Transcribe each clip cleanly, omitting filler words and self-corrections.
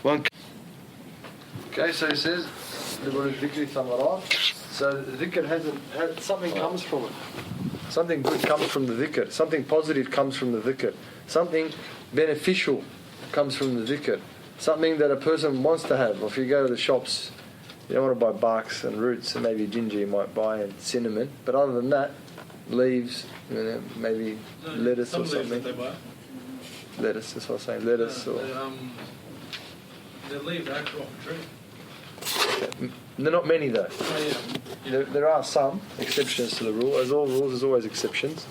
Okay, so he says, so dhikr has something comes from it. Something good comes from the dhikr. Something positive comes from the dhikr. Something beneficial comes from the dhikr. Something that a person wants to have. Or if you go to the shops, you don't want to buy barks and roots and maybe ginger you might buy and cinnamon. But other than that, leaves, maybe lettuce or something. That they buy. Lettuce, that's what I'm saying. Lettuce or... The leaves are actually off a tree. Okay. There are not many though. Oh, yeah. There are some exceptions to the rule. As all rules, there's always exceptions.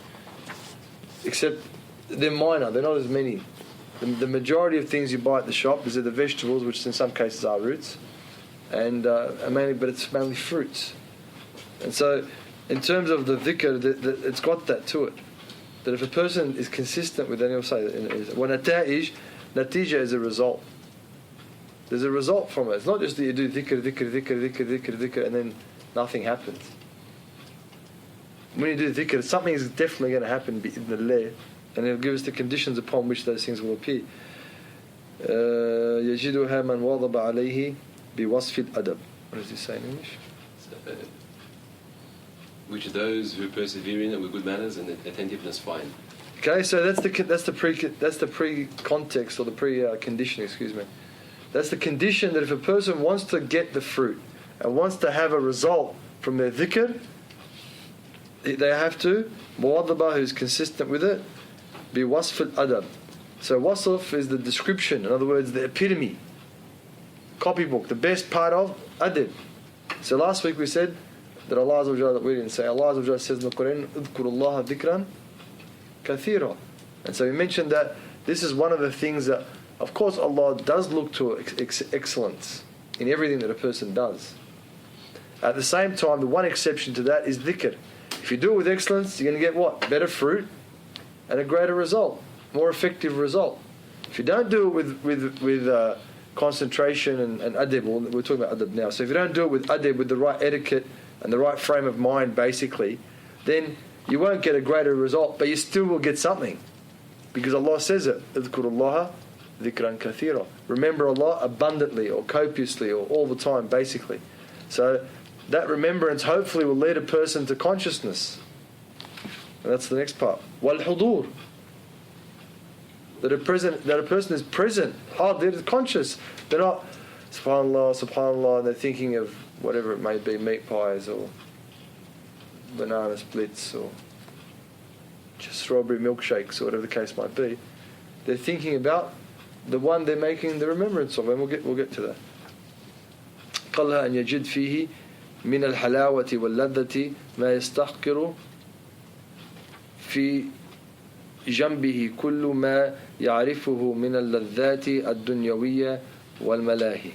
Except they're minor. They're not as many. The majority of things you buy at the shop is the vegetables, which in some cases are roots, and mainly, but it's mainly fruits. And so, in terms of the dhikr, it's got that to it. That if a person is consistent with, then he'll say, when natija is a result. There's a result from it. It's not just that you do dhikr, and then nothing happens. When you do dhikr, something is definitely going to happen in the lay, and it'll give us the conditions upon which those things will appear. يَجِدُهَا مَنْ وَضَبَ عَلَيْهِ بِوَصْفِ الْأَدَبِ. What does he say in English? Which those who persevere in it with good manners and attentiveness find. Okay, so that's the pre-context or the pre-condition. Excuse me. That's the condition that if a person wants to get the fruit and wants to have a result from their dhikr, they have to muwadaba, who's consistent with it, be wasf al-adab. So wasf is the description, in other words, the epitome, copybook, the best part of adab. So last week we said that Allah Azza wa Jalla, we didn't say, Allah Azza wa Jalla says in the Qur'an, "Udhkurullaha dhikran kathira." And so we mentioned that this is one of the things that, of course, Allah does look to excellence in everything that a person does. At the same time, the one exception to that is dhikr. If you do it with excellence, you're going to get what? Better fruit and a greater result, more effective result. If you don't do it with concentration and adab, we're talking about adab now. So if you don't do it with adab, with the right etiquette and the right frame of mind, basically, then you won't get a greater result, but you still will get something. Because Allah says it, "Idhkurullaha dhikran kathira." Remember Allah abundantly or copiously or all the time, basically. So that remembrance hopefully will lead a person to consciousness. And that's the next part. Wal-hudur. That a person is present, they're conscious. They're not subhanallah, subhanallah, and they're thinking of whatever it may be, meat pies or banana splits or just strawberry milkshakes or whatever the case might be. They're thinking about the one they're making the remembrance of, and we'll get to that. قَلْهَا أَنْ يَجِدْ فِيهِ مِنَ الْحَلَاوَةِ وَاللَّذَّةِ مَا يَسْتَحْقِرُ فِي جنبه كل ما يعرفه من اللذات الدنيوية والملاهي.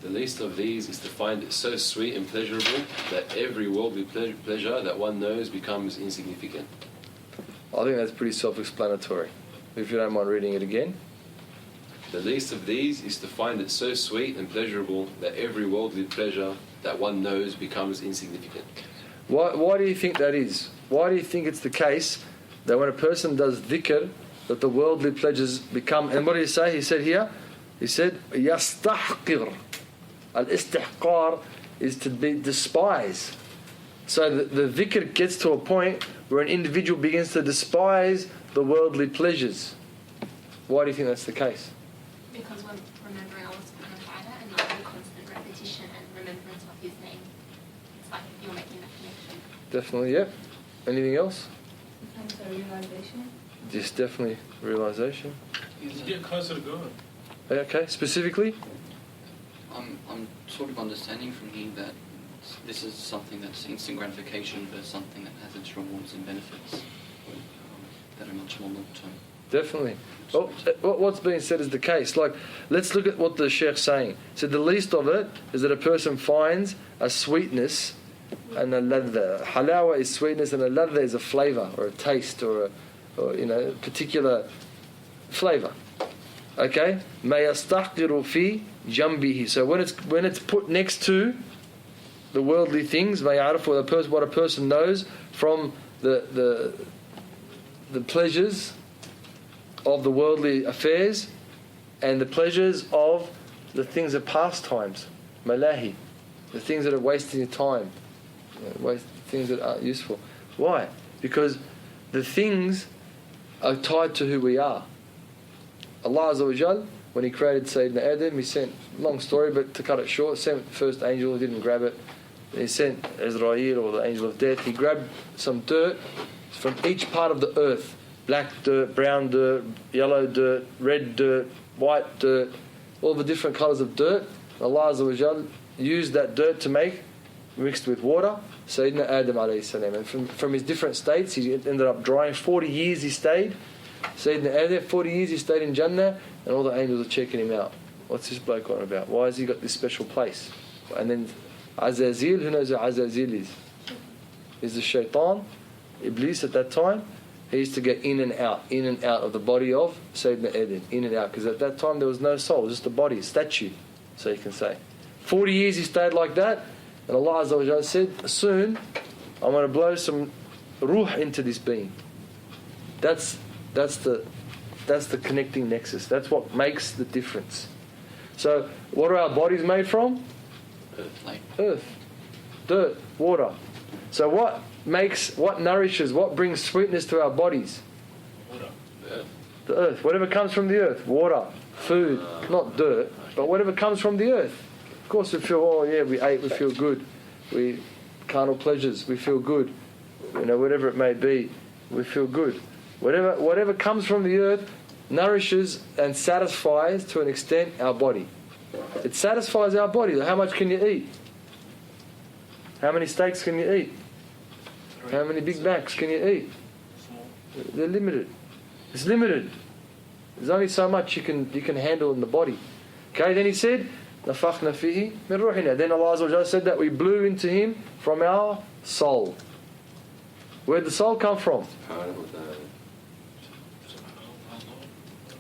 The least of these is to find it so sweet and pleasurable that every worldly pleasure that one knows becomes insignificant. I think that's pretty self-explanatory. If you don't mind reading it again. The least of these is to find it so sweet and pleasurable that every worldly pleasure that one knows becomes insignificant. Why do you think that is? Why do you think it's the case that when a person does dhikr, that the worldly pleasures become... And what did he say? He said here, يَسْتَحْقِرْ. Al-istihqar is to be despised. So the dhikr gets to a point where an individual begins to despise the worldly pleasures. Why do you think that's the case? Because we're remembering Allah subhanahu wa ta'ala and like the constant repetition and remembrance of His name. It's like you're making that connection. Definitely, yep. Anything else? And so realization. Just definitely realization. You get closer to God. Okay, specifically? I'm sort of understanding from here that this is something that's instant gratification versus something that has its rewards and benefits that are much more long term. Definitely. Well, what's being said is the case. Like, let's look at what the Sheikh's saying. So the least of it is that a person finds a sweetness and a ladha. Halawa is sweetness and a ladha is a flavour or a taste or a particular flavour. Okay? Ma yastahqiru fi jambihi. So when it's put next to the worldly things, ma ya'arifu, what a person knows from the pleasures of the worldly affairs, and the pleasures of the things of pastimes, malahi, the things that are wasting your time, things that aren't useful. Why? Because the things are tied to who we are. Allah Azza wa Jal, when He created Sayyidina Adam, He sent, long story, but to cut it short, sent the first angel, He didn't grab it. He sent Israel, or the angel of death. He grabbed some dirt from each part of the earth. Black dirt, brown dirt, yellow dirt, red dirt, white dirt, all the different colours of dirt. Allah Azza wa Jal used that dirt to make, mixed with water, Sayyidina Adam alayhi salam. And from his different states, he ended up drying. 40 years he stayed. Sayyidina Adam, 40 years he stayed in Jannah, and all the angels are checking him out. What's this bloke on about? Why has he got this special place? And then Azazil, who knows who Azazil is? He's the shaitan, Iblis at that time. He used to get in and out of the body of Sayyidina Adam, in and out, because at that time there was no soul, just a body, a statue, so you can say. 40 years he stayed like that, and Allah Azza wa Jalla said, soon I'm going to blow some ruh into this being. That's the connecting nexus. That's what makes the difference. So what are our bodies made from? Earth, dirt, water. So what nourishes, what brings sweetness to our bodies? Water. The earth. Whatever comes from the earth. Water, food, not dirt, but whatever comes from the earth. Of course we feel, oh yeah, we ate, we feel good. We carnal pleasures, we feel good. Whatever it may be, we feel good. Whatever comes from the earth nourishes and satisfies to an extent our body. It satisfies our body. How much can you eat? How many steaks can you eat? How many Big Macs can you eat? They're limited. It's limited. There's only so much you can handle in the body. Okay, then he said, نَفَخْنَا فِيهِ مِنْ رُوحِنَا. Then Allah Azza wa Jalla said that we blew into him from our soul. Where'd the soul come from?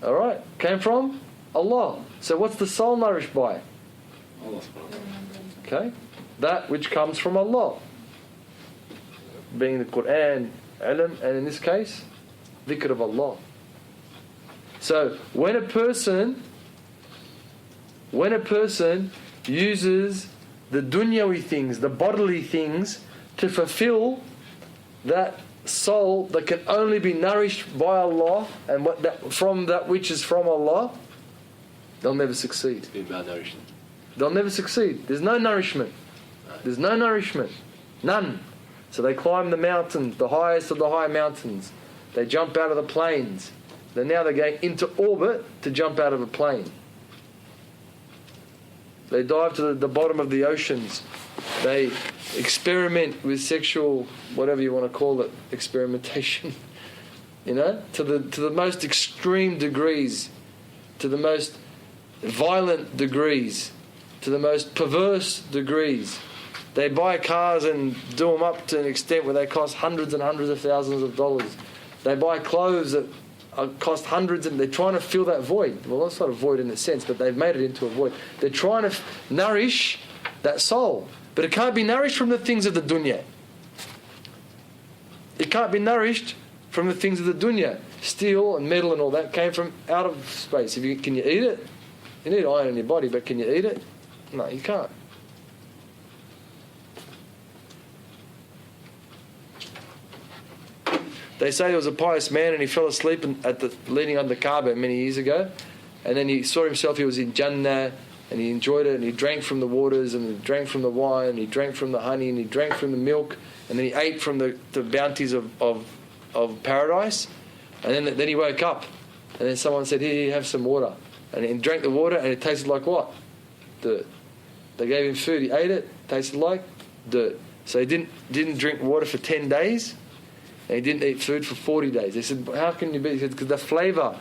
Alright, came from Allah. So what's the soul nourished by? Okay, that which comes from Allah, being the Qur'an, ilm, and in this case, dhikr of Allah. So when a person uses the dunyawi things, the bodily things, to fulfill that soul that can only be nourished by Allah and from that which is from Allah, they'll never succeed. It's been malnourished. They'll never succeed. There's no nourishment. There's no nourishment. None. So they climb the mountains, the highest of the high mountains. They jump out of the planes. Then now they're going into orbit to jump out of a plane. They dive to the bottom of the oceans. They experiment with sexual, whatever you want to call it, experimentation. To the most extreme degrees, to the most violent degrees, to the most perverse degrees. They buy cars and do them up to an extent where they cost hundreds and hundreds of thousands of dollars. They buy clothes that cost hundreds, and they're trying to fill that void. Well, that's not a void in a sense, but they've made it into a void. They're trying to nourish that soul, but it can't be nourished from the things of the dunya. It can't be nourished from the things of the dunya. Steel and metal and all that came from out of space. Can you eat it? You need iron in your body, but can you eat it? No, you can't. They say there was a pious man and he fell asleep leaning on the Kaaba many years ago, and then he saw himself, he was in Jannah, and he enjoyed it, and he drank from the waters, and he drank from the wine, and he drank from the honey, and he drank from the milk, and then he ate from the bounties of paradise, and then he woke up, and then someone said, here, have some water, and he drank the water, and it tasted like what? Dirt. They gave him food, he ate it, tasted like dirt. So he didn't drink water for 10 days, and he didn't eat food for 40 days. They said, how can you be? He said, because the flavour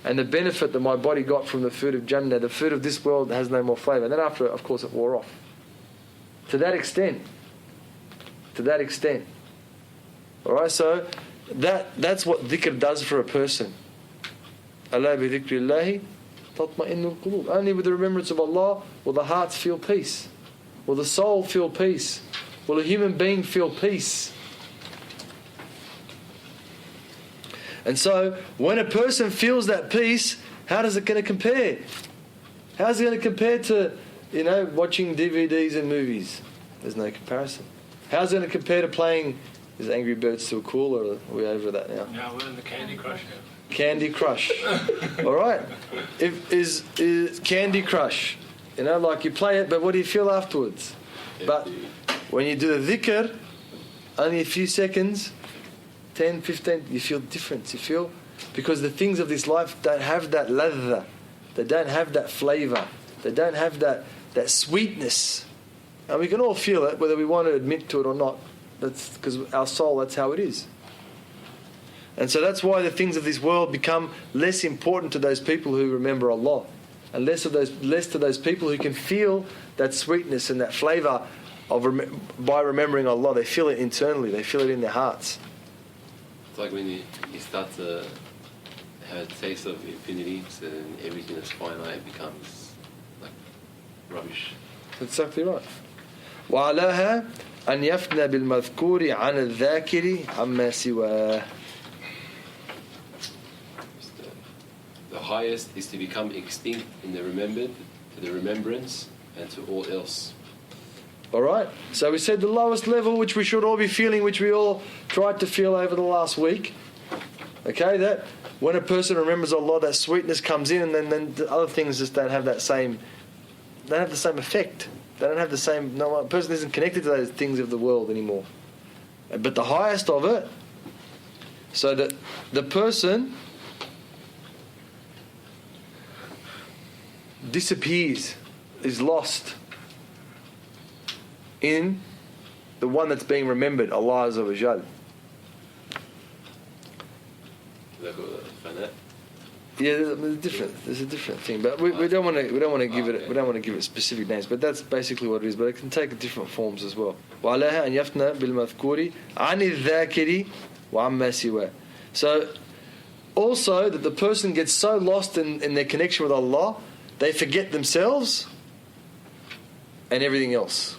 and the benefit that my body got from the food of Jannah, the food of this world has no more flavour. And then after, of course, it wore off. To that extent. Alright, so that's what dhikr does for a person. Ala bi dhikrillahi tatma'innul qulub. Only with the remembrance of Allah will the hearts feel peace. Will the soul feel peace. Will a human being feel peace. And so, when a person feels that peace, How does it going to compare? How's it going to compare to, watching DVDs and movies? There's no comparison. How's it going to compare to playing? Is Angry Birds still cool, or are we over that now? Now we're in the Candy Crush now. Candy Crush. All right. Is Candy Crush. Like you play it, but what do you feel afterwards? But when you do the dhikr, only a few seconds, 10, 15, you feel difference. You feel, because the things of this life don't have that ladha. They don't have that flavour. They don't have that sweetness. And we can all feel it, whether we want to admit to it or not. That's because our soul, that's how it is. And so that's why the things of this world become less important to those people who remember Allah, and less to those people who can feel that sweetness and that flavour by remembering Allah. They feel it internally. They feel it in their hearts. It's like when you start to have a taste of infinity, so then everything that's finite becomes like rubbish. That's exactly right. وعلاها أن يفنى بالمذكور عن الذاكر عما سواه. The highest is to become extinct in the remembered, to the remembrance, and to all else. All right. So we said the lowest level, which we should all be feeling, which we all tried to feel over the last week. Okay, that when a person remembers Allah, that sweetness comes in, and then the other things just don't have that same. They don't have the same effect. They don't have the same. No, a person isn't connected to those things of the world anymore. But the highest of it, so that the person disappears, is lost in the one that's being remembered, Allah Azza wa Jal. Yeah, there's a different thing, but we don't want to give it specific names. But that's basically what it is. But it can take different forms as well. وعليها أن يفنى بالمذكور عن الذاكر وعما سواه. So also that the person gets so lost in their connection with Allah, they forget themselves and everything else.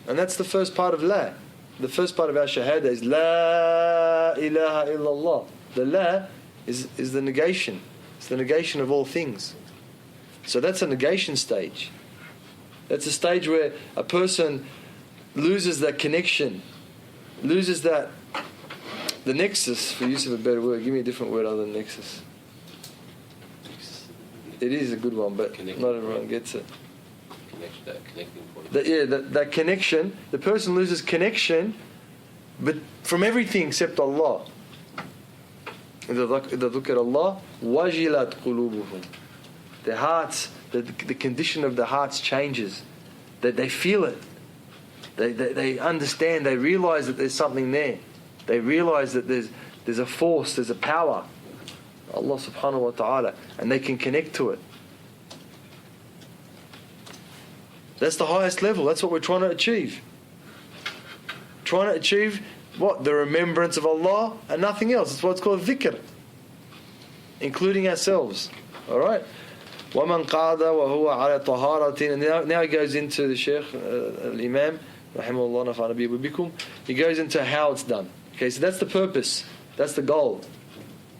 And that's the first part of La. The first part of our Shahada is La ilaha illallah. The La is the negation. It's the negation of all things. So that's a negation stage. That's a stage where a person loses that connection, loses the nexus, for use of a better word. Give me a different word other than nexus. It is a good one, but not everyone gets it. That connecting point. That connection. The person loses connection, but from everything except Allah. إذا ذكر الله وجلت قلوبهم. Their hearts, the condition of the hearts changes. That they feel it. They understand. They realize that there's something there. They realize that there's a force, there's a power, Allah subhanahu wa ta'ala, and they can connect to it. That's the highest level. That's what we're trying to achieve. Trying to achieve what? The remembrance of Allah and nothing else. It's what's called dhikr, including ourselves. All right. وَمَنْ قَعَدَ وَهُوَ عَلَى طَهَارَةٍ. And now he goes into the Shaykh, al-Imam, rahimahullah, nafa'ana bihi wa bikum. He goes into how it's done. Okay, so that's the purpose. That's the goal.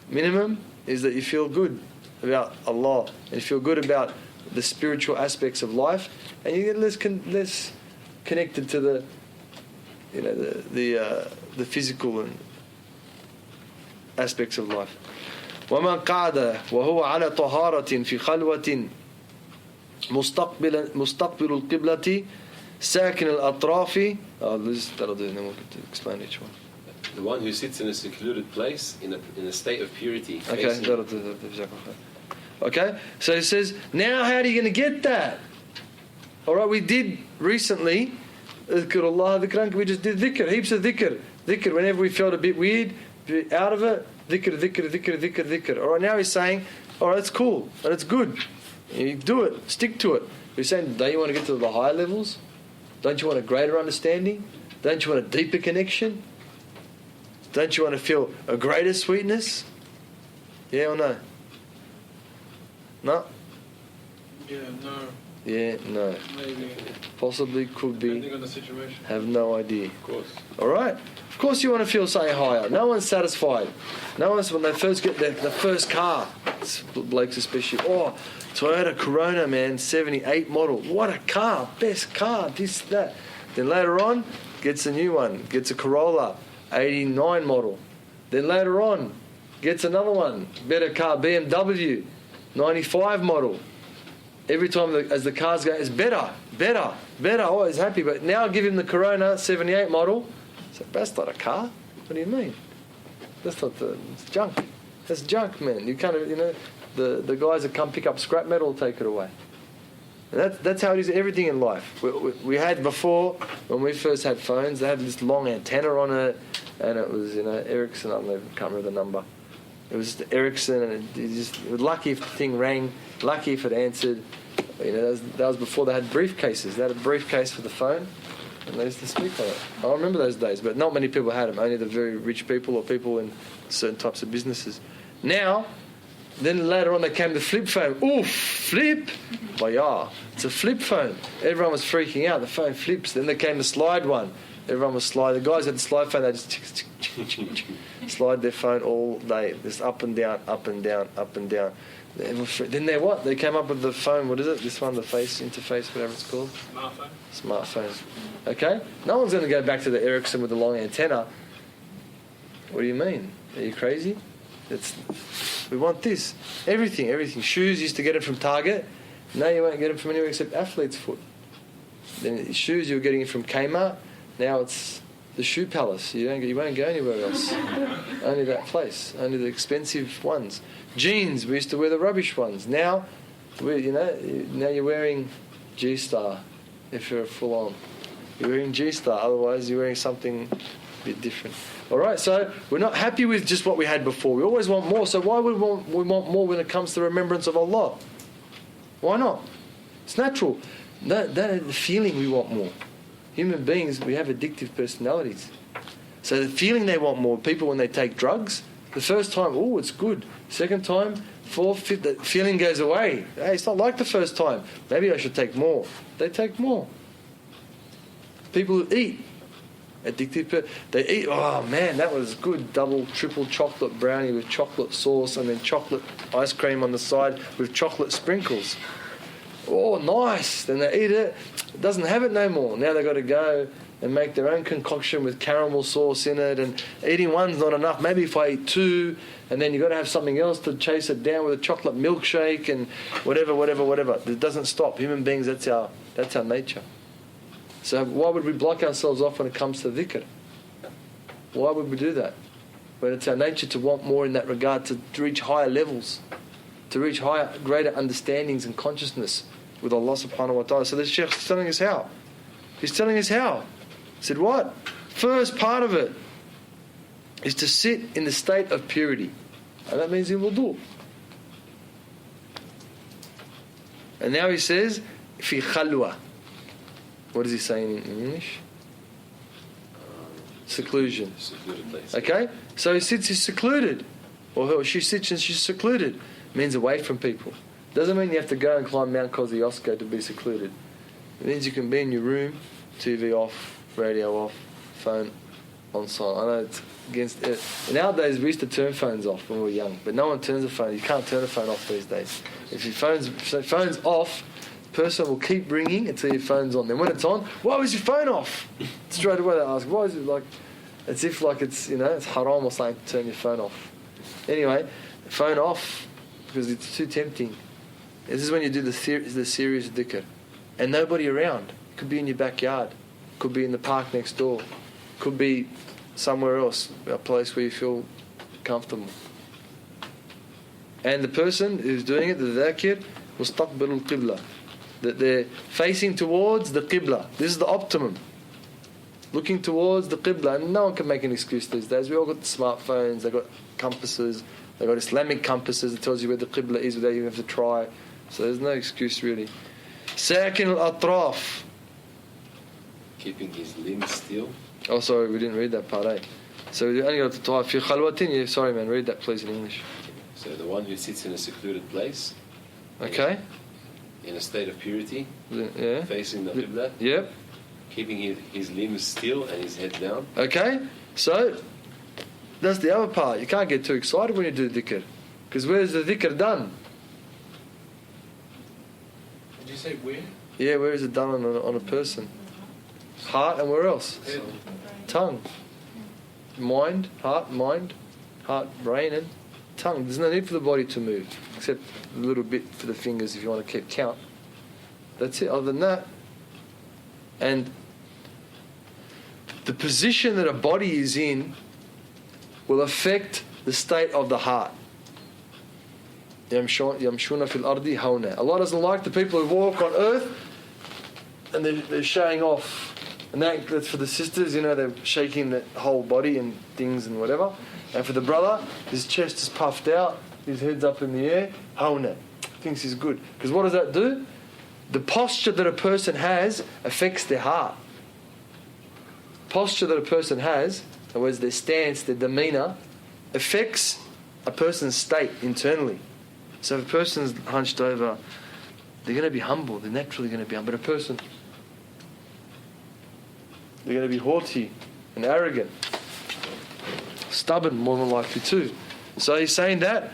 Minimum is that you feel good about Allah and you feel good about the spiritual aspects of life, and you get less connected to the physical and aspects of life. وَمَنْ قَعَدَ وَهُوَ عَلَى طَهَارَةٍ فِي خَلْوَةٍ مُسْتَقْبِلُ الْقِبْلَةِ سَاكِنَ الْأَطْرَافِ. That'll do, and then we'll get to explain each one. The one who sits in a secluded place in a state of purity. Okay, that'll do. Okay, so he says, now how are you going to get that? Alright, we did recently, we just did dhikr, heaps of dhikr. Dhikr, whenever we felt a bit weird, out of it, dhikr. Alright, now he's saying, alright, it's cool, and it's good. You do it, stick to it. He's saying, don't you want to get to the higher levels? Don't you want a greater understanding? Don't you want a deeper connection? Don't you want to feel a greater sweetness? Yeah or no? No? Yeah, no. Yeah, no. Maybe, Possibly, could depending be. on the situation. Have no idea. Of course. All right. Of course, you want to feel something higher. No one's satisfied. No one's when they first get the first car. It's blokes especially. Oh, Toyota Corona, man, 78 model. What a car! Best car. This that. Then later on, gets a new one. Gets a Corolla, 89 model. Then later on, gets another one. Better car, BMW, 95 model. Every time as the cars go, it's better. Always happy. But now give him the Corona 78 model. So that's not a car. What do you mean? That's not it's junk. That's junk, man. You kind of, the guys that come pick up scrap metal take it away. And that's how it is. Everything in life. We had before when we first had phones. They had this long antenna on it, and it was Ericsson. I can't remember the number. It was Ericsson, and it was lucky if the thing rang. Lucky if it answered. That was before they had briefcases. They had a briefcase for the phone, and they used to speak on it. I remember those days, but not many people had them. Only the very rich people or people in certain types of businesses. Now, then later on, they came the flip phone. Oof, flip! Well, yeah, it's a flip phone. Everyone was freaking out. The phone flips. Then there came the slide one. Everyone was slide. The guys had the slide phone. They just slide their phone all day, just up and down, up and down, up and down. Then they what? They came up with the phone. What is it? This one, the face interface, whatever it's called. Smartphone. Okay. No one's going to go back to the Ericsson with the long antenna. What do you mean? Are you crazy? We want this. Everything. Shoes, used to get it from Target. Now you won't get it from anywhere except Athlete's Foot. Then shoes, you were getting it from Kmart. Now it's the Shoe Palace. You won't go anywhere else. Only that place. Only the expensive ones. Jeans, we used to wear the rubbish ones. Now, now you're wearing G-Star. If you're full on, you're wearing G-Star. Otherwise, you're wearing something a bit different. All right. So we're not happy with just what we had before. We always want more. So why would we want more when it comes to the remembrance of Allah? Why not? It's natural. That is the feeling we want more. Human beings, we have addictive personalities. So the feeling they want more. People, when they take drugs, the first time, oh, it's good. Second time, fourth, fifth, the feeling goes away. Hey, it's not like the first time. Maybe I should take more. They take more. People who eat, addictive, they eat, oh man, that was good. Double, triple chocolate brownie with chocolate sauce and then chocolate ice cream on the side with chocolate sprinkles. Oh, nice. Then they eat it. It doesn't have it no more. Now they've got to go and make their own concoction with caramel sauce in it, and eating one's not enough. Maybe if I eat two, and then you've got to have something else to chase it down with a chocolate milkshake and whatever. It doesn't stop. Human beings, that's our nature. So why would we block ourselves off when it comes to dhikr? Why would we do that? When it's our nature to want more in that regard, to reach higher levels, to reach higher, greater understandings and consciousness with Allah subhanahu wa ta'ala. So the Shaykh is telling us how. He's telling us how. He said what? First part of it is to sit in the state of purity. And that means in wudu. And now he says, fi khalwa. What is he saying in English? Seclusion. Secluded place. Okay? So he sits, he's secluded. Or he or she sits and she's secluded. It means away from people. Doesn't mean you have to go and climb Mount Kosciuszko to be secluded. It means you can be in your room, TV off, radio off, phone on silent. I know it's against it. Nowadays we used to turn phones off when we were young, but no one turns a phone. You can't turn a phone off these days. If your phone's off, the person will keep ringing until your phone's on. Then when it's on, why was your phone off? Straight away they ask, why is it like? It's if like it's it's haram or something to turn your phone off. Anyway, phone off because it's too tempting. This is when you do the serious dhikr. And nobody around. It could be in your backyard. It could be in the park next door. It could be somewhere else, a place where you feel comfortable. And the person who's doing it, the dhakir, mustaqbil al-qibla. That they're facing towards the qibla. This is the optimum. Looking towards the qibla. And no one can make an excuse these days. We all got the smartphones, they've got compasses, they've got Islamic compasses that tells you where the qibla is without you have to try. So there's no excuse really. Sakin al-atraf. Keeping his limbs still. Oh, sorry, we didn't read that part, eh? So we only got to type. Fi khalwatin. Yeah, sorry, man. Read that, please, in English. So the one who sits in a secluded place. Okay. in a state of purity, Yeah. facing the Qibla, Yep. keeping his limbs still and his head down. Okay. So that's the other part. You can't get too excited when you do dhikr, because where's the dhikr done? Did you say where? Yeah, where is it done on a person? Heart, and where else? Head. Tongue. Mind, heart, brain, and tongue. There's no need for the body to move, except a little bit for the fingers if you want to keep count. That's it. Other than that, and the position that a body is in will affect the state of the heart. يَمْشُونَ فِي الْأَرْضِ هَوْنًا. Allah doesn't like the people who walk on earth and they're showing off. And that's for the sisters, they're shaking the whole body and things and whatever. And for the brother, his chest is puffed out, his head's up in the air, hawna, thinks he's good. Because what does that do? The posture that a person has affects their heart. Posture that a person has, in other words, their stance, their demeanour, affects a person's state internally. So if a person's hunched over, they're going to be humble, they're naturally going to be humble. But a person, they're going to be haughty and arrogant, stubborn more than likely too. So he's saying that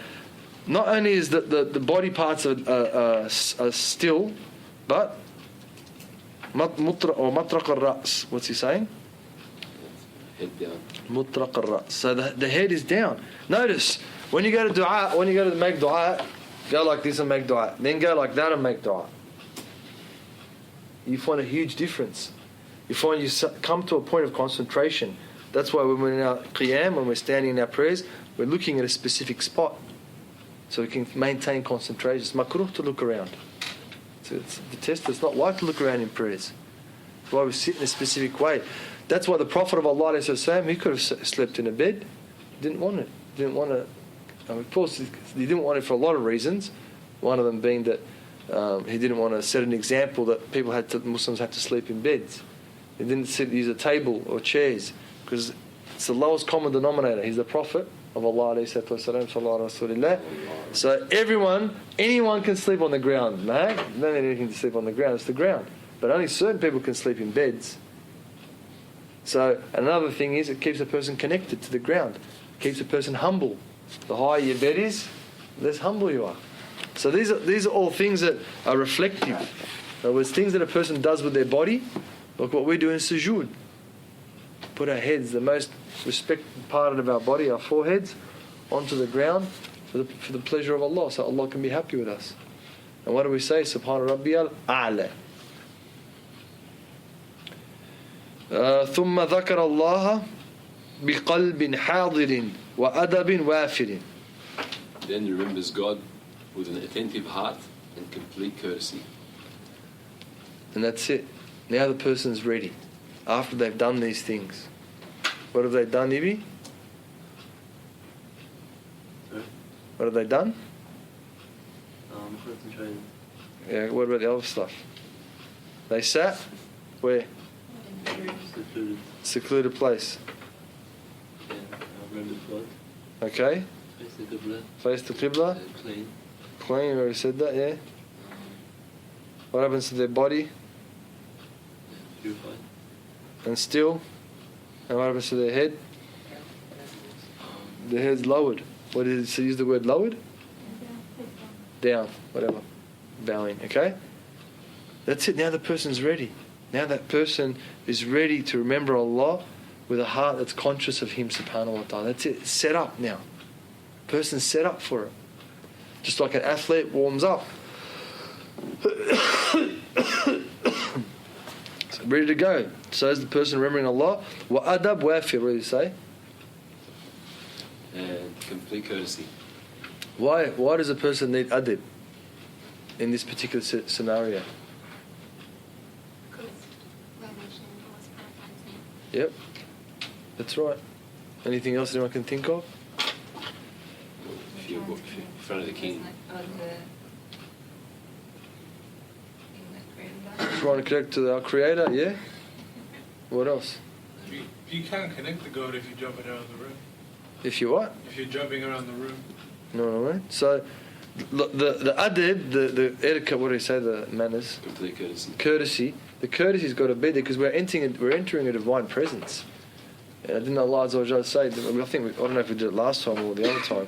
not only is the body parts are still, but matraq al-ra's. What's he saying? Head down. Mutraq al-ra's. So the head is down. Notice when you go to dua, when you go to make dua, go like this and make dua. Then go like that and make dua. You find a huge difference. You find you come to a point of concentration. That's why when we're in our qiyam, when we're standing in our prayers, we're looking at a specific spot, so we can maintain concentration. It's makruh to look around. It's the test. It's not like to look around in prayers. That's why we sit in a specific way. That's why the Prophet of Allah, he could have slept in a bed. Didn't want it. Didn't want to. Of course, he didn't want it for a lot of reasons. One of them being that he didn't want to set an example that Muslims had to sleep in beds. He didn't use a table or chairs, because it's the lowest common denominator. He's the Prophet of Allah, so anyone can sleep on the ground. No need anything to sleep on the ground. It's the ground. But only certain people can sleep in beds. So another thing is, it keeps a person connected to the ground. It keeps a person humble. The higher your bed is, the less humble you are. So these are all things that are reflective. In other words, things that a person does with their body, like what we do in sujood. Put our heads, the most respected part of our body, our foreheads, onto the ground for the pleasure of Allah, so Allah can be happy with us. And what do we say? Subhana Rabbiyal A'la. ثم ذكر الله بقلب حاضر وأدب وافر. Then remembers God with an attentive heart and complete courtesy. And that's it. Now the person's ready. After they've done these things. What have they done, Ibi? Sorry? What have they done? Concentrating. Yeah, what about the other stuff? They sat where? Secluded. Secluded place. Yeah, remembered God. Okay. Face the Qibla. Face the Qibla. Clean. Clean, we already said that, yeah. What happens to their body? Purified. And still? And what happens to their head? Their head's lowered. What did it use the word lowered? Down, whatever. Bowing, okay? That's it. Now the person's ready. Now that person is ready to remember Allah with a heart that's conscious of Him, subhanahu wa ta'ala. That's it. It's set up now. Person's set up for it. Just like an athlete warms up. So ready to go. So is the person remembering Allah. Wa adab wafir, what do you say? And complete courtesy. Why does a person need adab in this particular scenario? Because we're mentioning Allah's Prophet's name. Yep, that's right. Anything else anyone can think of? If you're in front of the king. Trying to connect to our Creator, yeah? What else? You can't connect the God if you're jumping around the room. If you what? If you're jumping around the room. No, no, no. So the adab, the etiquette, what do you say, the manners? Complete courtesy. Courtesy. The courtesy's got to be there because we're entering a divine presence. Didn't Allah Azza wa Jalla say? I don't know if we did it last time or the other time,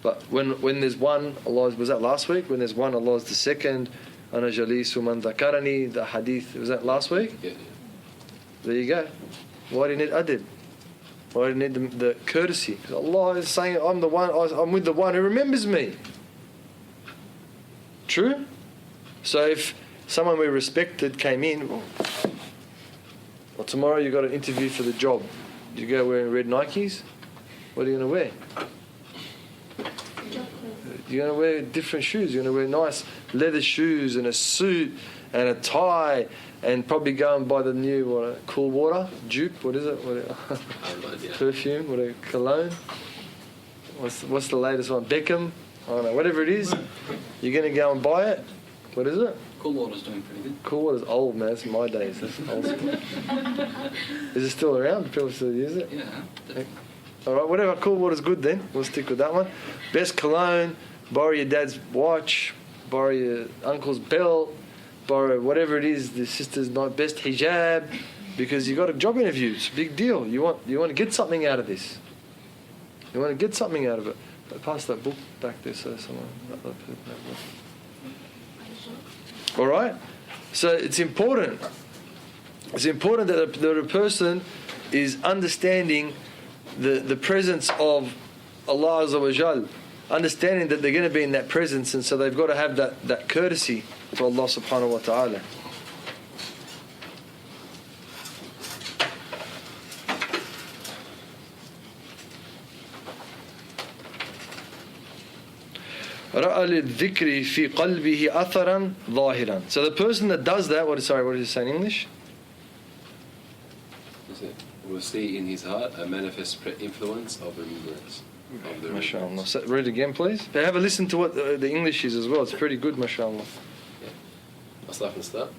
but when there's one, Allah was that last week? When there's one, Allah is the second. Ana jalisu man dhakarani. The hadith, was that last week? Yeah. There you go. Why do you need adab? Why do you need the courtesy? Because Allah is saying, I'm with the one who remembers me. True? So if someone we respected came in, well, tomorrow you got an interview for the job. You go wearing red Nikes? What are you going to wear? You're going to wear different shoes. You're going to wear nice leather shoes and a suit and a tie and probably go and buy the new cool water, dupe, what is it? Perfume, what a cologne. What's the latest one? Beckham? I don't know, whatever it is. You're going to go and buy it. What is it? Cool water's doing pretty good. Cool water's old, man. It's my days. That's old school. Is it still around? Do people still use it? Yeah. All right, whatever. Cool water's good then. We'll stick with that one. Best cologne. Borrow your dad's watch. Borrow your uncle's belt. Borrow whatever it is. The sister's best hijab. Because you got a job interview. It's a big deal. You want to get something out of this. You want to get something out of it. Pass that book back there so someone. All right? So it's important. It's important that a person is understanding the presence of Allah Azza wa Jal, understanding that they're going to be in that presence, and so they've got to have that courtesy to Allah subhanahu wa ta'ala. رأى للذكر في قلبه أثرا ظاهرا. So the person that does that, what did he say in English? Will see in his heart a manifest influence of remembrance. MashaAllah. So read it again, please. Have a listen to what the English is as well. It's pretty good, MashaAllah. Yeah. I'll start from the start.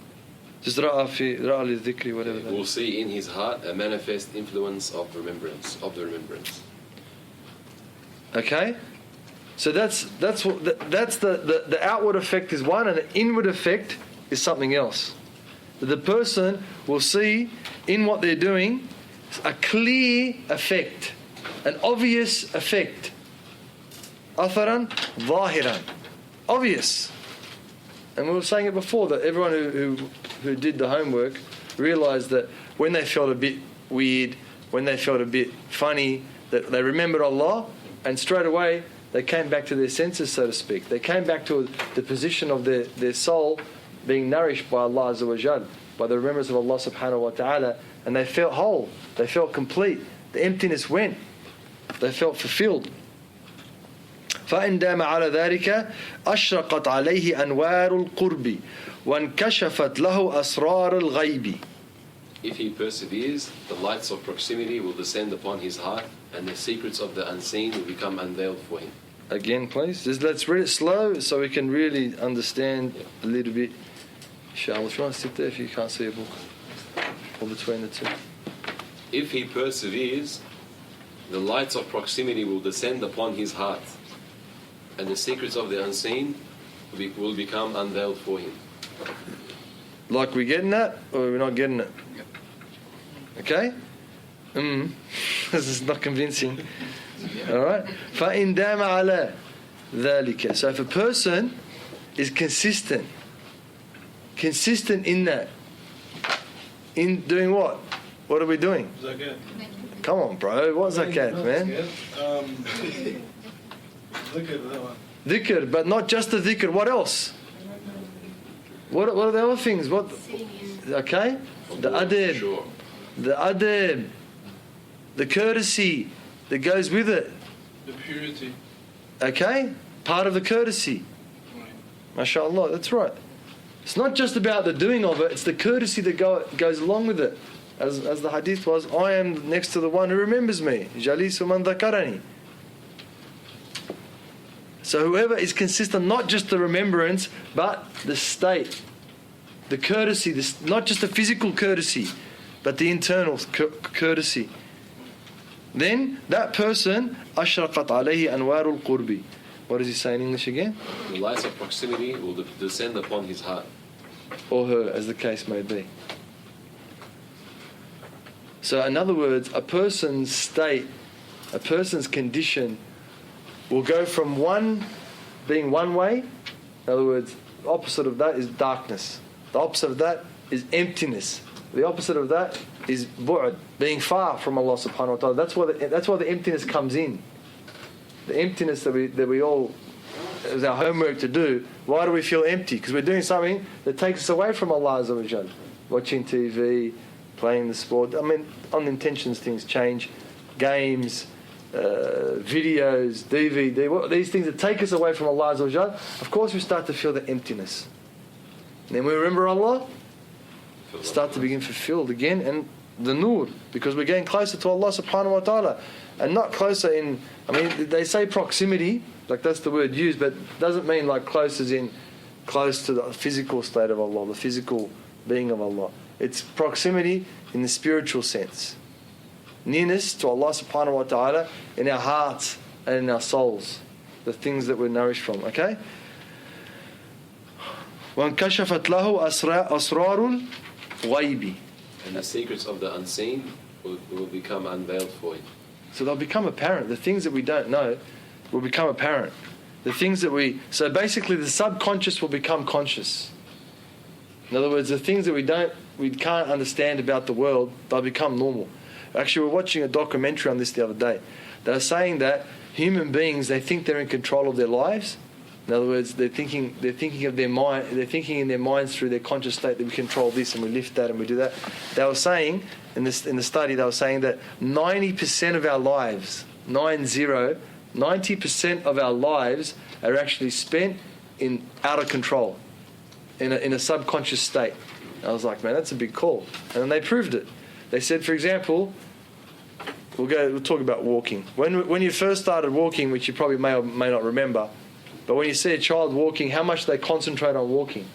Just رأى للذكر, whatever that will is. see in his heart a manifest influence of the remembrance. Okay? So that's the outward effect is one, and the inward effect is something else. The person will see in what they're doing a clear effect, an obvious effect. Atharan zahiran, obvious. And we were saying it before that everyone who did the homework realised that when they felt a bit weird, when they felt a bit funny, that they remembered Allah, and straight away they came back to their senses, so to speak. They came back to the position of their soul being nourished by Allah Azza wa Jal, by the remembrance of Allah subhanahu wa ta'ala, and they felt whole, they felt complete. The emptiness went. They felt fulfilled. فإن دام على ذلك أشرقت عليه أنوار القرب وانكشفت له أسرار الغيب. If he perseveres, the lights of proximity will descend upon his heart, and the secrets of the unseen will become unveiled for him. Again, please. Let's read it slow so we can really understand a little bit. Inshallah, if you want to sit there, if you can't see a book, or between the two. If he perseveres, the lights of proximity will descend upon his heart, and the secrets of the unseen will become unveiled for him. Like we're getting that, or we're not getting it? Okay? This is not convincing. Alright? فَإِن دَامَ عَلَى ذَلِكَ. So if a person is consistent in that, in doing what? What are we doing? Zakat. Come on, bro. What's zakat, man? Dhikr, that one. Dhikr, but not just the dhikr. What else? What are the other things? What? Sitting in. Okay? The adab. Sure. The adab. The courtesy that goes with it. The purity. Okay? Part of the courtesy. Right. MashaAllah, that's right. It's not just about the doing of it, it's the courtesy that goes along with it. As the hadith was, I am next to the one who remembers me. Jalisu man dhakarani. So whoever is consistent, not just the remembrance, but the state, the courtesy, not just the physical courtesy, but the internal courtesy. Then that person, أشرقت عليه أنوار القرب What does he say in English again? The lights of proximity will descend upon his heart. Or her, as the case may be. So in other words, a person's state, a person's condition will go from being one way. In other words, the opposite of that is darkness. The opposite of that is emptiness. The opposite of that is bu'd, being far from Allah subhanahu wa ta'ala. That's why the emptiness comes in. The emptiness that we all, is our homework to do. Why do we feel empty? Because we're doing something that takes us away from Allah Azza wa Jal. Watching TV, playing the sport. I mean, on intentions things change. Games, videos, DVD, these things that take us away from Allah Azza wa Jal. Of course we start to feel the emptiness. And then we remember Allah, start to begin fulfilled again, and the nur, because we're getting closer to Allah subhanahu wa ta'ala. And not closer in, I mean, they say proximity, like that's the word used, but it doesn't mean like close as in close to the physical state of Allah, the physical being of Allah. It's proximity in the spiritual sense. Nearness to Allah subhanahu wa ta'ala in our hearts and in our souls. The things that we're nourished from, okay? وَانْكَشَفَتْ لَهُ أَسْرَارُ الْغَيْبِ. And the secrets of the unseen will become unveiled for him. So they'll become apparent. The things that we don't know will become apparent. The things that so basically the subconscious will become conscious. In other words, the things that we can't understand about the world, they'll become normal. Actually, we were watching a documentary on this the other day. They were saying that human beings, they think they're in control of their lives. In other words, they're thinking of their mind. They're thinking in their minds through their conscious state that we control this and we lift that and we do that. They were saying in the study, they were saying that 90% of our lives, 90% of our lives are actually spent in out of control, in a subconscious state. I was like, man, that's a big call. And then they proved it. They said, for example, we'll talk about walking. When you first started walking, which you probably may or may not remember, but when you see a child walking, how much they concentrate on walking.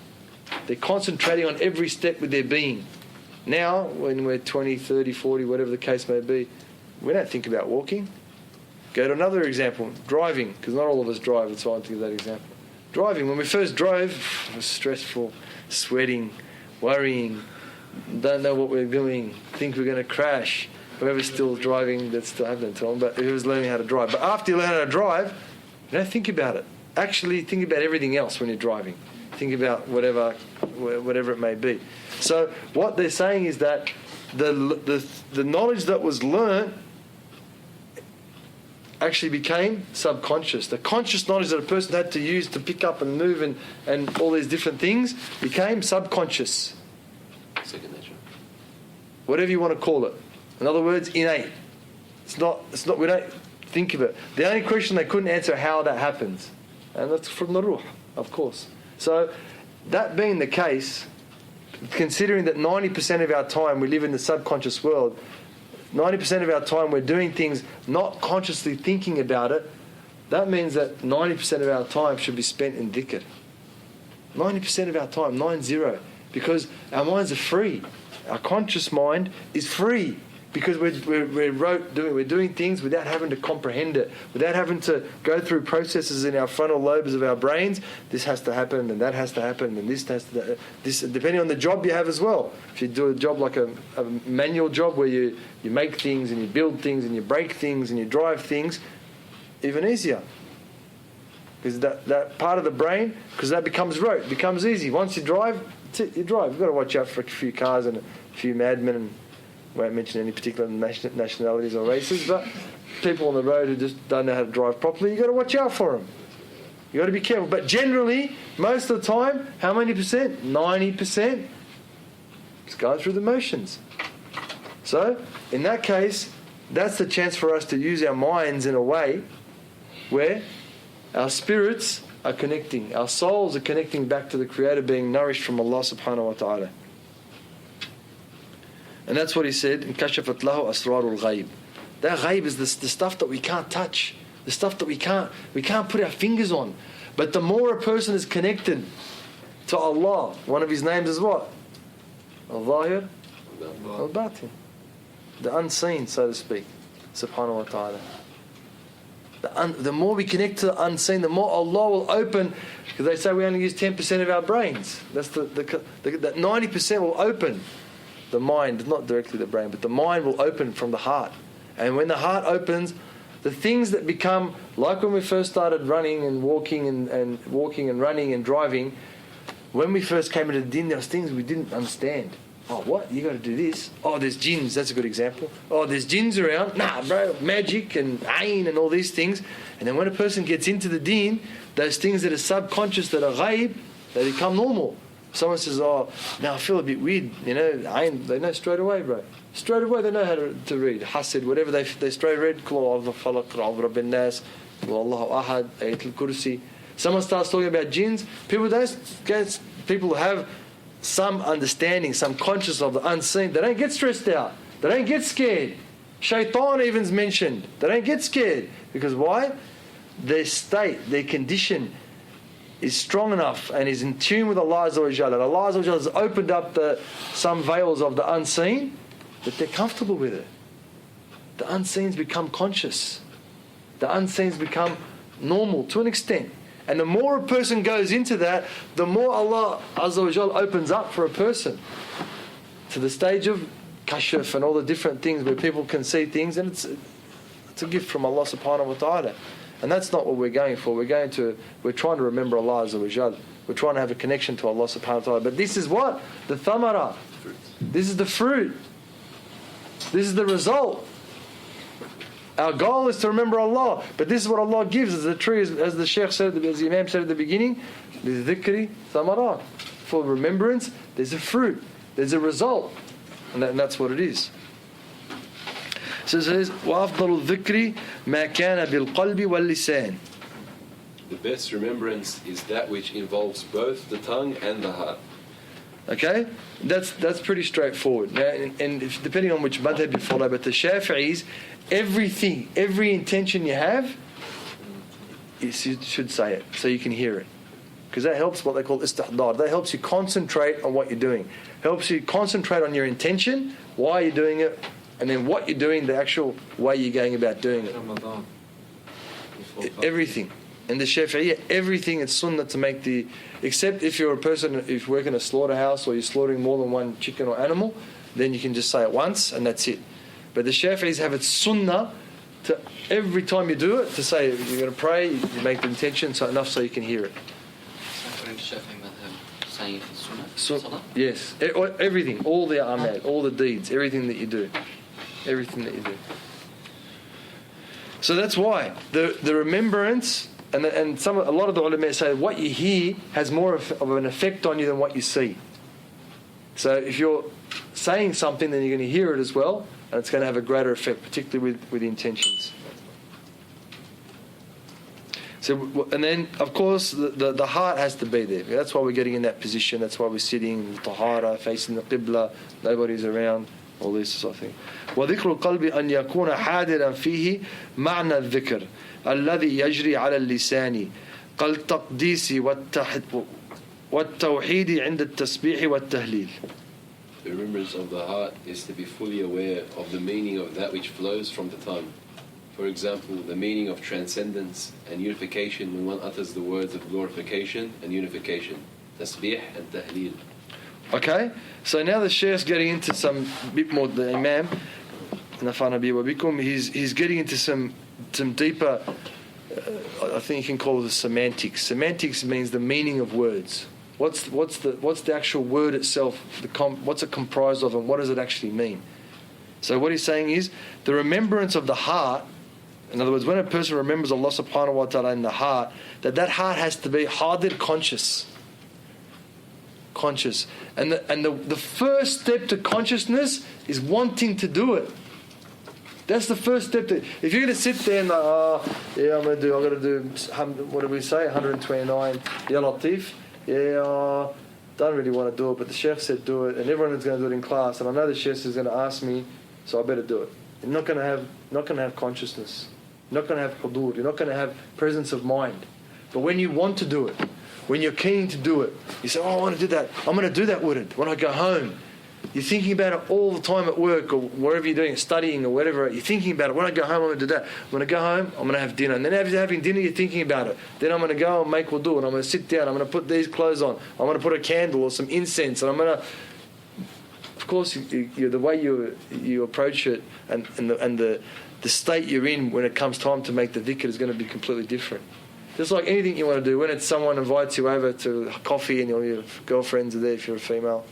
They're concentrating on every step with their being. Now, when we're 20, 30, 40, whatever the case may be, we don't think about walking. Go to another example, driving, because not all of us drive, that's why I give that example. Driving, when we first drove, it was stressful, sweating, worrying, don't know what we're doing, think we're going to crash. Whoever's still driving, that's still happening to them, but who's learning how to drive. But after you learn how to drive, you don't think about it. Actually, think about everything else when you're driving. Think about whatever it may be. So what they're saying is that the knowledge that was learnt actually became subconscious. The conscious knowledge that a person had to use to pick up and move and all these different things became subconscious. Second nature. Whatever you want to call it. In other words, innate. It's not. We don't think of it. The only question they couldn't answer how that happens, and that's from the ruh, of course. So, that being the case, considering that 90% of our time we live in the subconscious world, 90% of our time we're doing things not consciously thinking about it, that means that 90% of our time should be spent in dhikr. 90% of our time, 90, because our minds are free. Our conscious mind is free because we're doing things without having to comprehend it, without having to go through processes in our frontal lobes of our brains. This has to happen, and that has to happen, and this has to. This depending on the job you have as well. If you do a job like a manual job where you make things and you build things and you break things and you drive things, even easier. Because that part of the brain, because that becomes rote, becomes easy. Once you drive, you drive. You've got to watch out for a few cars and a few madmen, and I won't mention any particular nationalities or races, but people on the road who just don't know how to drive properly, you've got to watch out for them. You've got to be careful. But generally, most of the time, how many percent? 90%. It's going through the motions. So, in that case, that's the chance for us to use our minds in a way where our spirits are connecting, our souls are connecting back to the Creator, being nourished from Allah subhanahu wa ta'ala. And that's what he said, Kashafat lahu asrarul ghaib. That ghaib is the stuff that we can't touch, the stuff that we can't put our fingers on. But the more a person is connected to Allah, one of his names is what? Al-Zahir, Al-Batin. The unseen, so to speak, subhanahu wa ta'ala. The more we connect to the unseen, the more Allah will open. Because they say we only use 10% of our brains. That's that 90% will open the mind, not directly the brain, but the mind will open from the heart. And when the heart opens, the things that become, like when we first started running and walking and walking and running and driving, when we first came into the din, there was things we didn't understand. Oh, what? You got to do this. Oh, there's jinns. That's a good example. Oh, there's jinns around. Nah, bro, magic and ayn and all these things. And then when a person gets into the deen, those things that are subconscious, that are ghaib, they become normal. Someone says, oh, now I feel a bit weird. You know, ayn, they know straight away, bro. Straight away they know how to read. Hasid, whatever they straight read. Qul a'udhu falaq, qul a'udhu rabbin nas, qul Allahu ahad, ayatul kursi. Someone starts talking about jinns. People have some understanding, some conscious of the unseen. They don't get stressed out. They don't get scared. Shaitan even's mentioned. They don't get scared. Because why? Their state, their condition is strong enough and is in tune with Allah Azza wa Jalla. And Allah Azza wa Jalla has opened up some veils of the unseen, that they're comfortable with it. The unseens become conscious. The unseens become normal to an extent. And the more a person goes into that, the more Allah Azza wa Jal opens up for a person to the stage of kashf and all the different things where people can see things, and it's a gift from Allah subhanahu wa ta'ala. And that's not what we're going for. We're trying to remember Allah Azza wa Jal. We're trying to have a connection to Allah subhanahu wa ta'ala. But this is what? The thamara. This is the fruit. This is the result. Our goal is to remember Allah, but this is what Allah gives as the tree, as the Shaykh said, as the Imam said at the beginning, there's dhikri, thamarat. For remembrance, there's a fruit, there's a result, and that's what it is. So it says, وَأَفْضَلُ الذِّكْرِ مَا كَانَ بِالْقَلْبِ وَاللِّسَانِ. The best remembrance is that which involves both the tongue and the heart. Okay, that's pretty straightforward. Now, and depending on which madhab you follow, but the Shafi'is, every intention you have, you should say it so you can hear it, because that helps what they call istihdar. That helps you concentrate on what you're doing. Helps you concentrate on your intention, why you're doing it, and then what you're doing, the actual way you're going about doing it. Everything. And the Shafi'iyya, everything is sunnah to make except if you're a person, if you work in a slaughterhouse or you're slaughtering more than one chicken or animal, then you can just say it once and that's it. But the Shafi'is have it sunnah to every time you do it, to say you're going to pray, you make the intention so enough so you can hear it. According to Shafi'i madhab, saying it is sunnah? Yes, everything, all the amal, all the deeds, everything that you do. Everything that you do. So that's why the remembrance, and a lot of the ulama say what you hear has more of an effect on you than what you see. So if you're saying something, then you're going to hear it as well, and it's going to have a greater effect, particularly with intentions. So, and then of course the heart has to be there. That's why we're getting in that position. That's why we're sitting, tahara, facing the qibla, nobody's around, all this sort of thing. وذكر القلب أن يكون حاضرا فيه معنى الذكر الذي يجري على اللسان كالتقديس والتوحيد عند التسبيح والتهليل. The remembrance of the heart is to be fully aware of the meaning of that which flows from the tongue. For example, the meaning of transcendence and unification when one utters the words of glorification and unification, tasbih and tahleel. Okay, so now the Shaykh's getting into some bit more, the Imam, he's getting into some deeper, I think you can call it the semantics. Semantics means the meaning of words. What's the actual word itself? What's it comprised of, and what does it actually mean? So what he's saying is the remembrance of the heart. In other words, when a person remembers Allah subhanahu wa ta'ala in the heart, that heart has to be hadir, conscious. And the first step to consciousness is wanting to do it. That's the first step. If you're going to sit there and I'm going to do, what do we say, 129, Ya Latif, don't really want to do it, but the Shaykh said do it, and everyone is going to do it in class, and I know the Shaykh is going to ask me, so I better do it. You're not going to have consciousness. You're not going to have hudur. You're not going to have presence of mind. But when you want to do it, when you're keen to do it, you say, oh, I want to do that. I'm going to do that with it when I go home. You're thinking about it all the time at work or wherever you're doing it, studying or whatever. You're thinking about it. When I go home, I'm going to do that. When I go home, I'm going to have dinner. And then after having dinner, you're thinking about it. Then I'm going to go and make wudu, and I'm going to sit down. I'm going to put these clothes on. I'm going to put a candle or some incense, and I'm going to... Of course, the way you approach it and the state you're in when it comes time to make the dhikr is going to be completely different. Just like anything you want to do, when it's someone invites you over to coffee and your girlfriends are there if you're a female,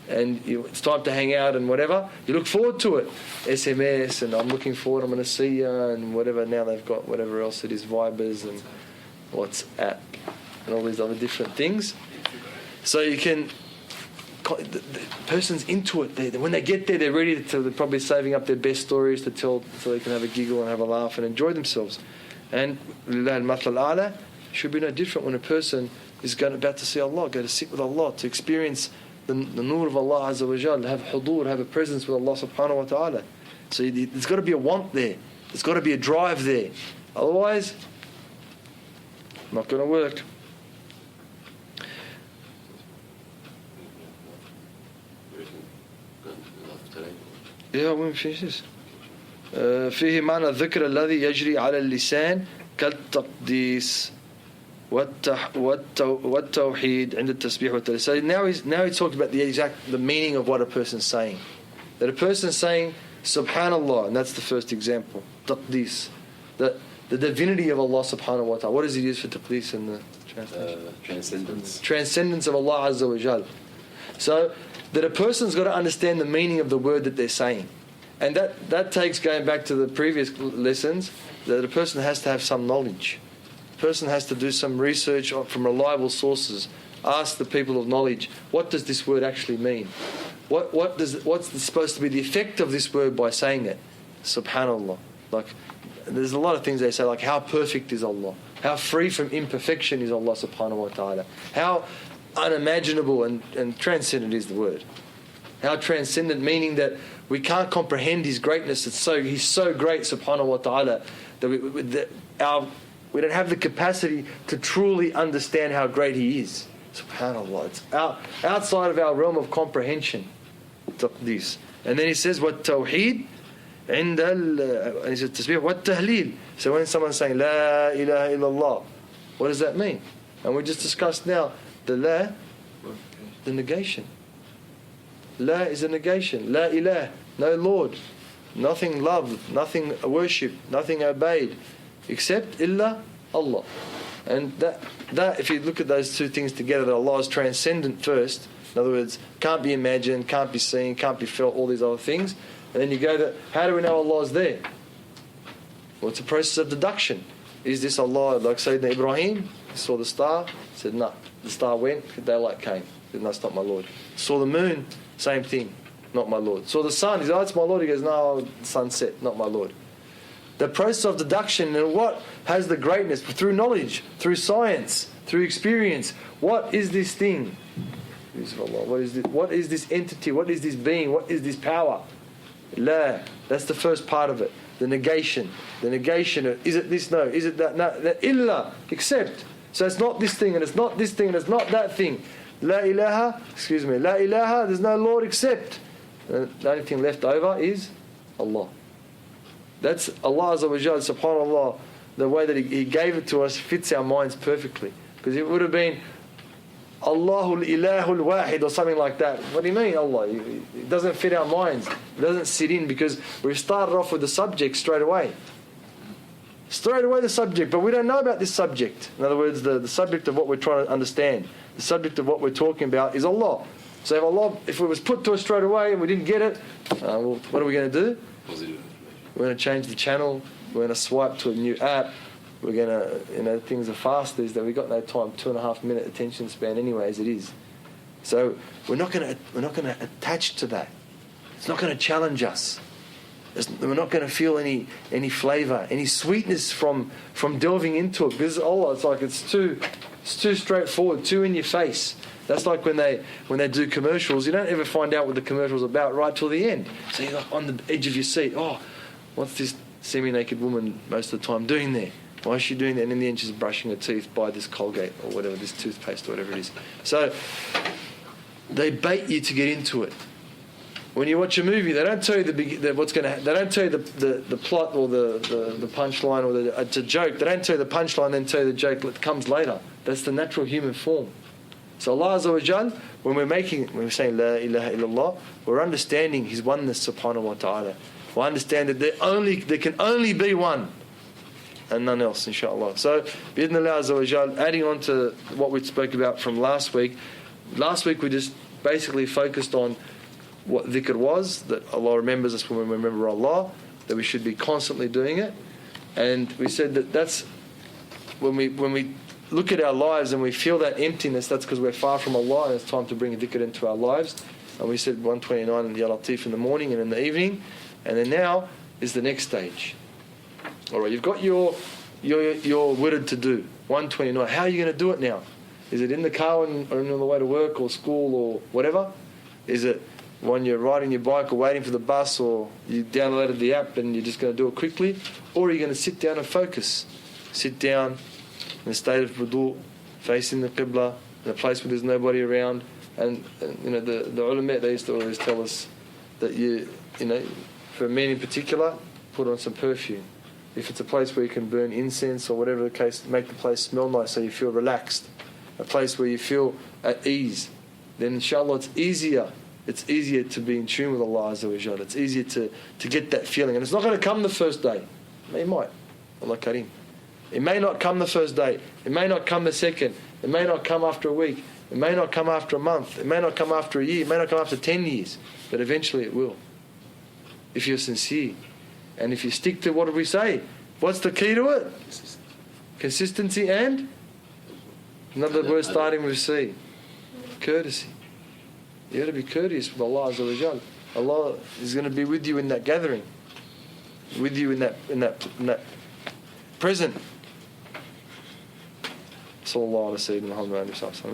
and it's time to hang out and whatever, you look forward to it. SMS, and I'm looking forward, I'm going to see you, and whatever. Now they've got whatever else it is, Vibers and WhatsApp and all these other different things. So you can... The person's into it. When they get there, they're ready to... They're probably saving up their best stories to tell so they can have a giggle and have a laugh and enjoy themselves. And should be no different when a person is about to see Allah, go to sit with Allah, to experience the nur of Allah Azza wa Jal, have hudur, have a presence with Allah subhanahu wa ta'ala. So there's got to be a want there. There's got to be a drive there. Otherwise, not going to work. Yeah, when we finish this. فيه معنى الذكر الذي يجري على اللسان كالتقديس والتوحيد عند التسبيح والتهليل. So now he's talking about the meaning of what a person's saying. That a person's saying Subhanallah, and that's the first example. Taqdis, the divinity of Allah subhanahu wa ta'ala. What does he use for taqdis in the translation? Transcendence. Transcendence of Allah Azza wa Jal. So that a person's got to understand the meaning of the word that they're saying. And that takes, going back to the previous lessons, that a person has to have some knowledge. A person has to do some research from reliable sources. Ask the people of knowledge, what does this word actually mean? What's supposed to be the effect of this word by saying it? Subhanallah. Like, there's a lot of things they say, like how perfect is Allah? How free from imperfection is Allah subhanahu wa ta'ala? How unimaginable and transcendent is the word? How transcendent, meaning that we can't comprehend His greatness. He's so great, subhanahu wa ta'ala, that we don't have the capacity to truly understand how great He is. Subhanallah. It's outside of our realm of comprehension. Taqdis. And then he says, what tawheed? And he says, tasbih, what tahleel? So when someone's saying, La ilaha illallah, what does that mean? And we just discussed now, the la, the negation. La is a negation. La ilah, no Lord. Nothing loved, nothing worshipped, nothing obeyed, except illa Allah. And that if you look at those two things together, that Allah is transcendent first, in other words, can't be imagined, can't be seen, can't be felt, all these other things. And then you go to, how do we know Allah is there? Well, it's a process of deduction. Is this Allah, like Sayyidina Ibrahim? He saw the star, said, no. The star went, daylight came. He said, no, it's not my Lord. Saw the moon, same thing, not my Lord. Saw the sun, he said, oh, it's my Lord. He goes, no, sunset, not my Lord. The process of deduction, and what has the greatness? Through knowledge, through science, through experience. What is this thing? What is this? What is this entity? What is this being? What is this power? La. That's the first part of it. The negation. The negation of, is it this? No. Is it that? No. Illa. Except. So it's not this thing, and it's not this thing, and it's not that thing. La ilaha. La ilaha. There's no Lord except. The only thing left over is Allah. That's Allah Azza wa Jal, subhanallah. The way that He gave it to us fits our minds perfectly. Because it would have been Allahul Ilahul Wahid or something like that. What do you mean, Allah? It doesn't fit our minds. It doesn't sit in, because we've started off with the subject straight away. Straight away the subject, but we don't know about this subject. In other words, the subject of what we're trying to understand, the subject of what we're talking about is Allah. So if it was put to us straight away and we didn't get it, well, what are we going to do? Positive. We're going to change the channel. We're going to swipe to a new app. We're going to, things are fast these days. We've got no time, 2.5 minute attention span anyway as it is. So we're not going to attach to that. It's not going to challenge us. We're not going to feel any flavour, any sweetness from delving into it, because Allah, it's too straightforward, too in your face. That's like when they do commercials. You don't ever find out what the commercial's about right till the end. So you're like on the edge of your seat. Oh, what's this semi-naked woman most of the time doing there? Why is she doing that? And in the end, she's brushing her teeth by this Colgate or whatever, this toothpaste or whatever it is. So they bait you to get into it. When you watch a movie, they don't tell you what's going to. They don't tell you the plot or the punchline or it's a joke. They don't tell you the punchline, then tell you the joke that comes later. That's the natural human form. So Allah Azza wa Jal, when we're saying La ilaha illallah, we're understanding His oneness subhanahu wa ta'ala. We understand that there can only be one and none else, inshallah. So, bi'idhnillah Azza wa Jal, adding on to what we spoke about from last week. Last week we just basically focused on what dhikr was, that Allah remembers us when we remember Allah, that we should be constantly doing it. And we said that that's when we look at our lives and we feel that emptiness, that's because we're far from Allah and it's time to bring dhikr into our lives. And we said 129 in Ya Latif in the morning and in the evening. And then now is the next stage. Alright, you've got your wird to do, 129. How are you going to do it now? Is it in the car or on the way to work or school or whatever? Is it when you're riding your bike or waiting for the bus, or you downloaded the app and you're just going to do it quickly? Or are you going to sit down and focus? Sit down in a state of wudu, facing the qibla, in a place where there's nobody around. And you know, the ulama, they used to always tell us that you know, for men in particular, put on some perfume. If it's a place where you can burn incense or whatever the case, make the place smell nice so you feel relaxed. A place where you feel at ease. Then inshallah it's easier to be in tune with Allah Azza wa Jalla. It's easier to get that feeling. And it's not going to come the first day. It might. Allah Kareem. It may not come the first day. It may not come the second. It may not come after a week. It may not come after a month. It may not come after a year. It may not come after 10 years. But eventually it will. If you're sincere. And if you stick to what did we say? What's the key to it? Consistency and another word starting with C. Courtesy. You got to be courteous with Allah Azza wa Jal. Allah is going to be with you in that gathering, with you in that present. Sallallahu alaihi wa sallam.